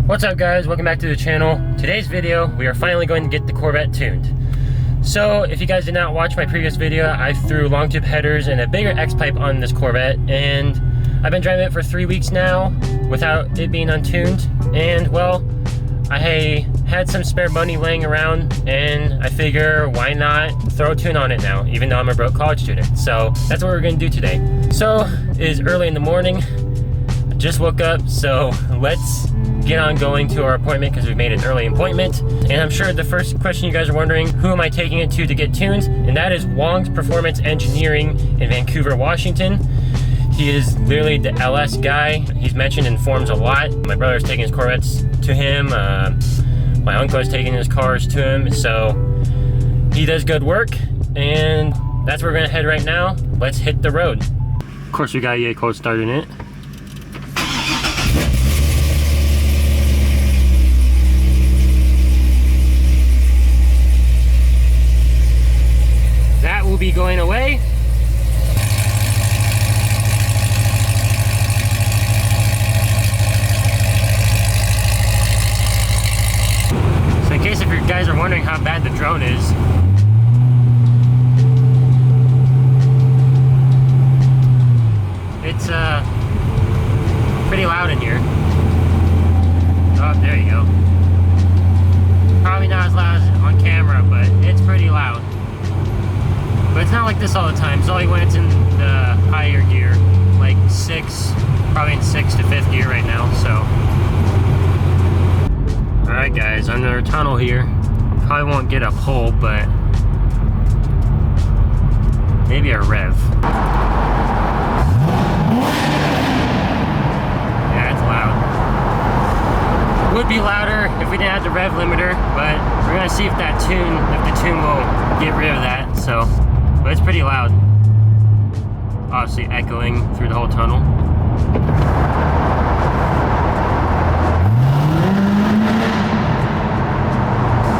What's up guys, welcome back to the channel. Today's video, we are finally going to get the Corvette tuned. So if you guys did not watch my previous video, I threw long tube headers and a bigger X-pipe on this Corvette, and I've been driving it for 3 weeks now without it being untuned. And well, I had some spare money laying around and I figure why not throw a tune on it now, even though I'm a broke college student. So that's what we're gonna do today. So it is early in the morning, I just woke up, so let's get on going to our appointment because we made an early appointment. And I'm sure the first question you guys are wondering, who am I taking it to get tuned? And that is Wong's Performance Engineering in Vancouver, Washington. He is literally the LS guy. He's mentioned in forums a lot. My brother's taking his Corvettes to him. My uncle is taking his cars to him. So he does good work, and that's where we're gonna head right now. Let's hit the road. Of course, we got a cold start in it. That will be going away. So in case if you guys are wondering how bad the drone is, it's pretty loud in here. Oh, there you go. Probably not as loud as on camera, but it's pretty loud. But it's not like this all the time. It's only when it's in the higher gear, like probably in 6th to 5th gear right now, so. Alright guys, under a tunnel here. Probably won't get a pull, but maybe a rev. Yeah, it's loud. Would be louder if we didn't have the rev limiter, but we're gonna see if the tune will get rid of that, so. But it's pretty loud. Obviously echoing through the whole tunnel.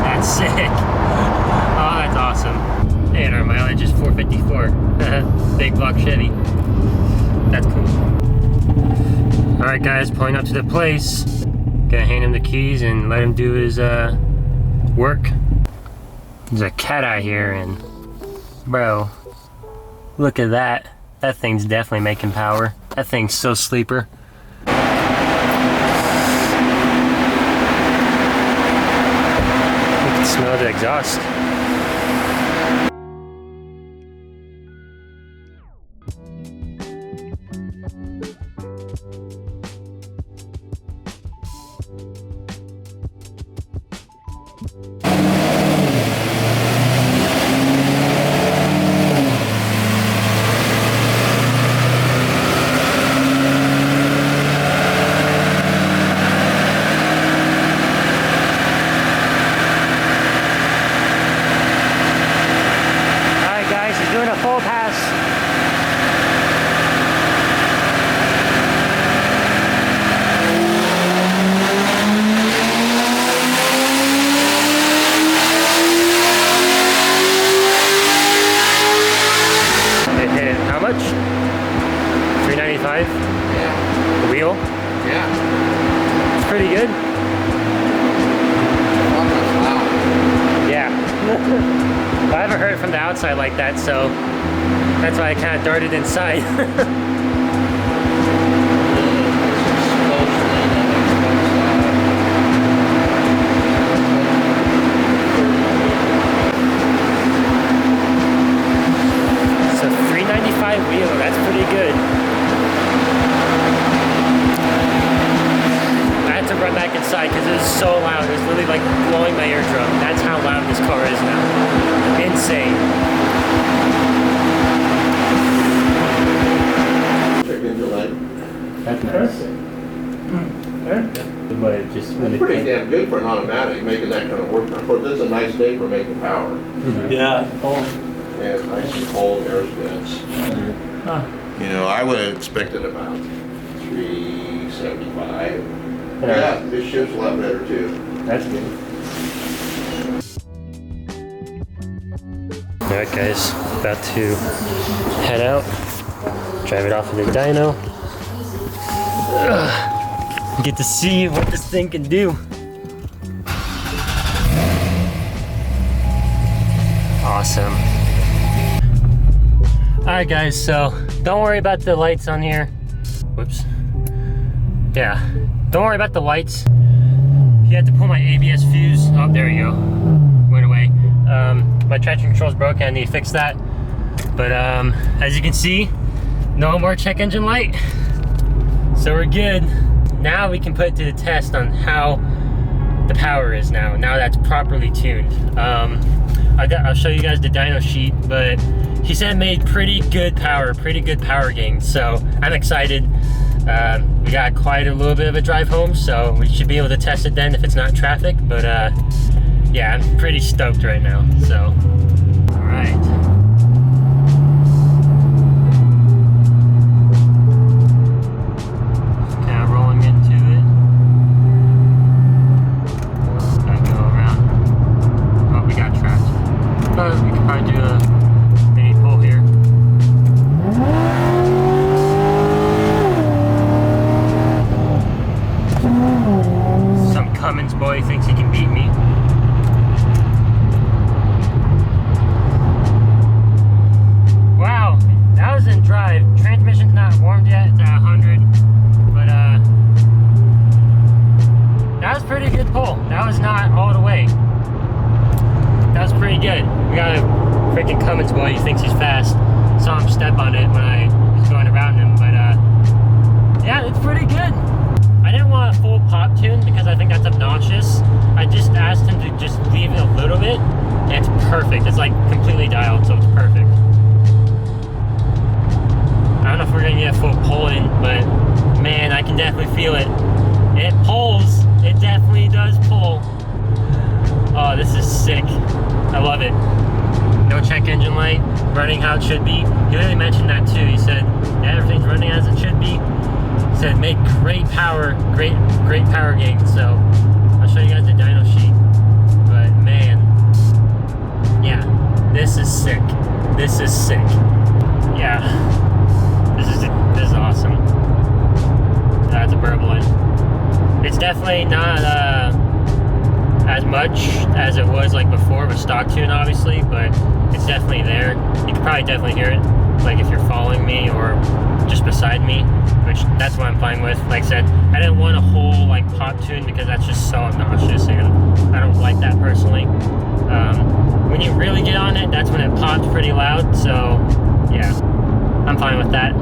That's sick. Oh, that's awesome. And our mileage is 454. Big block Chevy. That's cool. Alright guys, pulling up to the place. Gonna hand him the keys and let him do his work. There's a cat eye here, and bro, look at that. That thing's definitely making power. That thing's so sleeper. You can smell the exhaust. Full pass. It hit how much? 395? Yeah. The wheel? Yeah. It's pretty good. Yeah. I haven't heard it from the outside like that, so that's why I kind of darted inside. So 395 wheel, that's pretty good. I had to run back inside because it was so loud. It was literally like blowing my eardrum. That's how loud this car is now. Insane. That's nice. But it just It's pretty damn good for an automatic, making that kind of work. Of course, this is a nice day for making power. Mm-hmm. Yeah. Yeah, it's nice and cold, air's good. Huh. You know, I would have expected about 375. Yeah, this ship's a lot better too. That's good. Alright guys, about to head out, drive it off of the dyno. Get to see what this thing can do. Awesome. Alright guys, so don't worry about the lights on here. Whoops. Yeah, don't worry about the lights. You had to pull my ABS fuse. Oh, there we go. Went away. My traction control's broken, I need to fix that. But as you can see, no more check engine light. So we're good. Now we can put it to the test on how the power is now that's properly tuned. I'll show you guys the dyno sheet, but he said it made pretty good power gains. So I'm excited. We got quite a little bit of a drive home, so we should be able to test it then if it's not traffic. But yeah, I'm pretty stoked right now. So, all right. We could probably do a mini pull here. Some Cummins boy thinks he can beat me. Wow, that was in drive. Transmission's not warmed yet, it's at 100. But that was pretty good pull. That was not all the way. That was pretty good. We got a freaking Cummins boy, he thinks he's fast. Saw him step on it when I was going around him, but yeah, it's pretty good. I didn't want a full pop tune because I think that's obnoxious. I just asked him to just leave it a little bit, and it's perfect. It's like completely dialed, so it's perfect. I don't know if we're gonna get a full pull in, but man, I can definitely feel it. It pulls, it definitely does pull. Oh, this is sick. I love it. No check engine light, running how it should be. He literally mentioned that too. He said, yeah, everything's running as it should be. He said, make great power, great power gains. So, I'll show you guys the dyno sheet. But man, yeah, this is sick. This is sick. Yeah, this is awesome. That's a burbling. It's definitely not, as much as it was like before with stock tune obviously, but it's definitely there. You can probably definitely hear it like if you're following me or just beside me, which that's what I'm fine with. Like I said, I didn't want a whole like pop tune because that's just so obnoxious and I don't like that personally. When you really get on it, that's when it pops pretty loud, so yeah, I'm fine with that.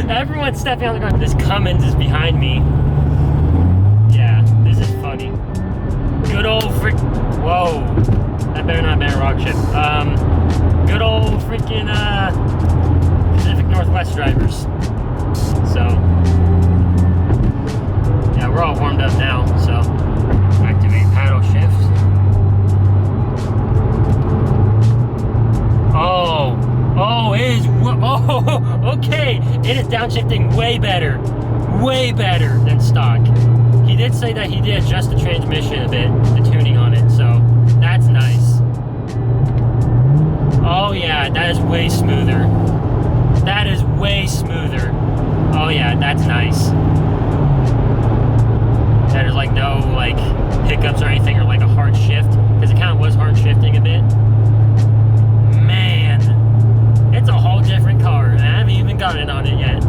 Everyone's stepping on the ground. This Cummins is behind me. Yeah, this is funny. Good old frick. Whoa. That better not have been a rock chip. Good old freaking Pacific Northwest drivers. So, yeah, we're all warmed up now. So, activate paddle shift. Oh, it is. Oh, okay. It is downshifting way better than stock. He did say that he did adjust the transmission a bit, the tuning on it, so that's nice. Oh yeah, that is way smoother. That is way smoother. Oh yeah, that's nice. There's like no like hiccups or anything or like a hard shift, because it kind of was hard shifting a bit. Man, it's a whole different car, and I haven't even gotten on it yet.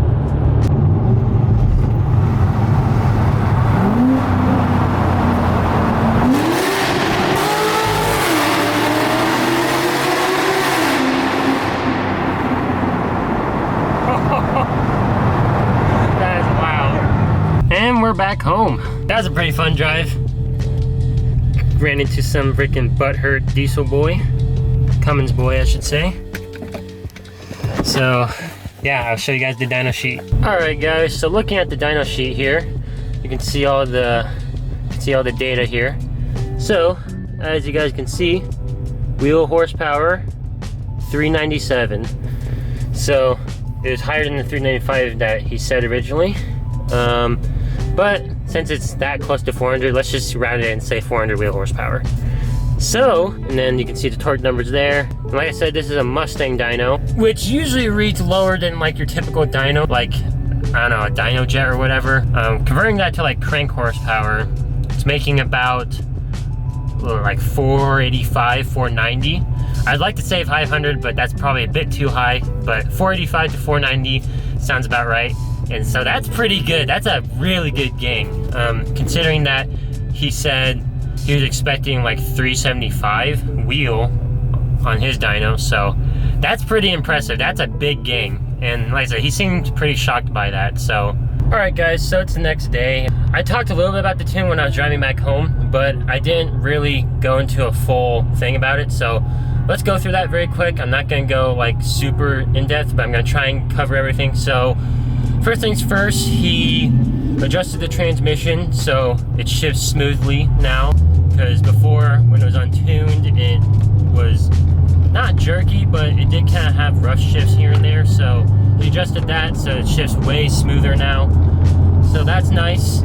That is loud. And we're back home. That was a pretty fun drive. Ran into some freaking butthurt diesel boy. Cummins boy, I should say. So, yeah, I'll show you guys the dyno sheet. Alright guys, so looking at the dyno sheet here, you can see all the data here. So, as you guys can see, wheel horsepower 397. So, it was higher than the 395 that he said originally. But since it's that close to 400, let's just round it and say 400 wheel horsepower. So, and then you can see the torque numbers there. And like I said, this is a Mustang dyno, which usually reads lower than like your typical dyno, like, I don't know, a dyno jet or whatever. Converting that to like crank horsepower, it's making about like 485, 490. I'd like to say 500, but that's probably a bit too high. But 485 to 490 sounds about right. And so that's pretty good. That's a really good gain. Considering that he said he was expecting like 375 wheel on his dyno, so that's pretty impressive. That's a big gain. And like I said, he seemed pretty shocked by that. So, all right guys, so it's the next day. I talked a little bit about the tune when I was driving back home, but I didn't really go into a full thing about it. So let's go through that very quick. I'm not gonna go like super in depth, but I'm gonna try and cover everything. So first things first, he adjusted the transmission so it shifts smoothly now, because before when it was untuned it was not jerky, but it did kind of have rough shifts here and there. So he adjusted that so it shifts way smoother now, so that's nice.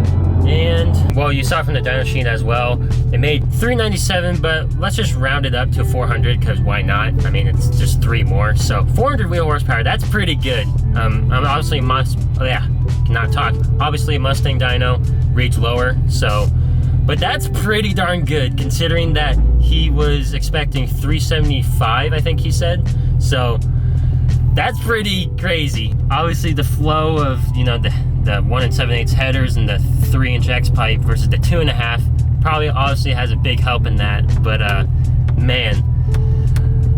And well, you saw from the dyno sheet as well, it made 397, but let's just round it up to 400 because why not? I mean, it's just 3 more. So 400 wheel horsepower, that's pretty good. I'm obviously cannot talk. Obviously Mustang dyno reads lower, so, but that's pretty darn good considering that he was expecting 375, I think he said. So that's pretty crazy. Obviously the flow of, you know, the 1 7/8 headers and the 3-inch X pipe versus the 2.5 probably obviously has a big help in that. But man,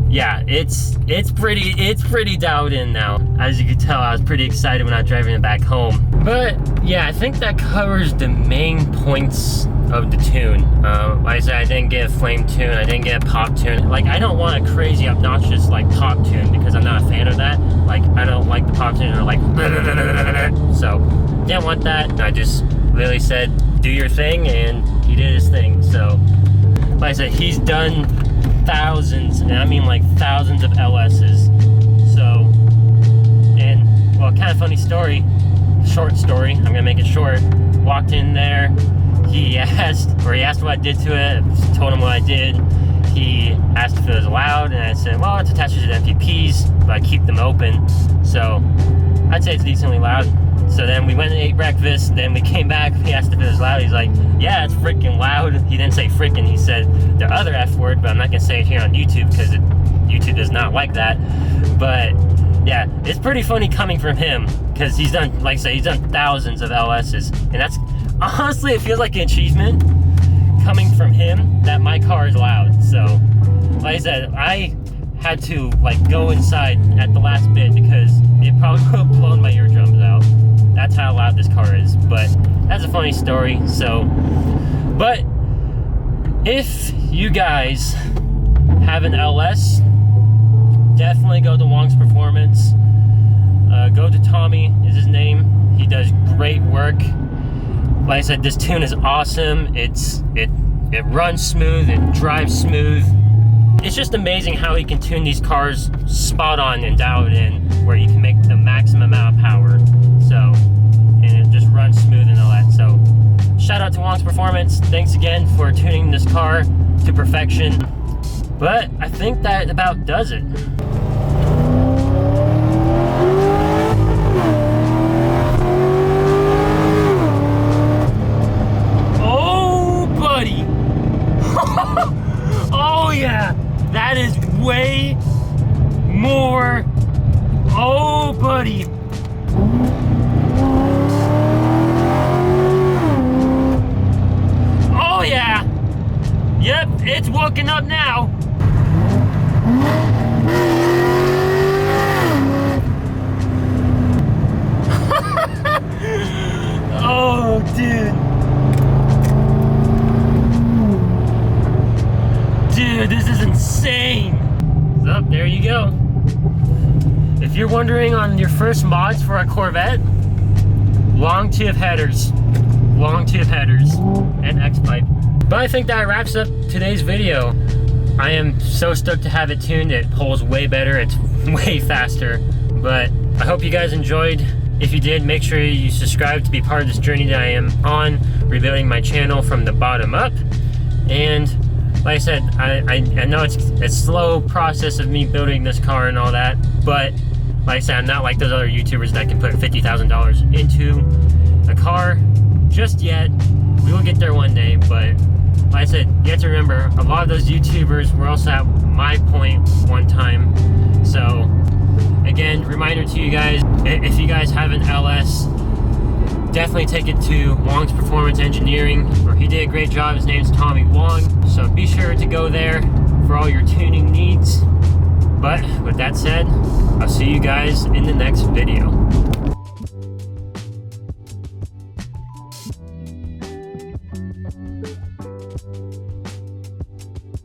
yeah, it's pretty dialed in now. As you can tell, I was pretty excited when I was driving it back home. But yeah, I think that covers the main points of the tune. Like I said, I didn't get a flame tune, I didn't get a pop tune. Like, I don't want a crazy obnoxious like pop tune because I'm not a fan of that. Like, I don't like the pop tune or like so didn't want that. I just literally said do your thing, and he did his thing. So like I said, he's done thousands, and I mean like thousands of LS's. So, and well, kind of funny story, short story, I'm gonna make it short. Walked in there, he asked what I did to it, told him what I did. He asked if it was loud, and I said, well, it's attached to the MPPs, but I keep them open, so I'd say it's decently loud. So then we went and ate breakfast, then we came back, he asked if it was loud, he's like, yeah, it's freaking loud. He didn't say freaking, he said the other F word, but I'm not gonna say it here on YouTube because YouTube does not like that. But yeah, it's pretty funny coming from him, because he's done, like I said, he's done thousands of LS's, and that's, honestly, it feels like an achievement coming from him that my car is loud. So like I said, I had to like go inside at the last bit because it probably would have blown my eardrums out. That's how loud this car is. But that's a funny story. So, but if you guys have an LS, definitely go to Wong's Performance. Go to Tommy is his name. He does great work. Like I said, this tune is awesome. It runs smooth, it drives smooth. It's just amazing how he can tune these cars spot on and dial it in where you can make the maximum amount of power. So, and it just runs smooth and all that. So, shout out to Wong's Performance. Thanks again for tuning this car to perfection. But I think that about does it. Oh yeah, that is way more. Oh buddy. Oh yeah. Yep, it's woken up now. Oh dude. Dude, this is insane. So, there you go. If you're wondering on your first mods for a Corvette, long tube headers, and X-pipe. But I think that wraps up today's video. I am so stoked to have it tuned. It pulls way better, it's way faster. But I hope you guys enjoyed. If you did, make sure you subscribe to be part of this journey that I am on, rebuilding my channel from the bottom up. And like I said, I know it's a slow process of me building this car and all that, but like I said, I'm not like those other YouTubers that can put $50,000 into a car just yet. We will get there one day, but like I said, you have to remember, a lot of those YouTubers were also at my point one time. So again, reminder to you guys, if you guys have an LS, definitely take it to Wong's Performance Engineering, where he did a great job. His name's Tommy Wong, so be sure to go there for all your tuning needs. But with that said, I'll see you guys in the next video.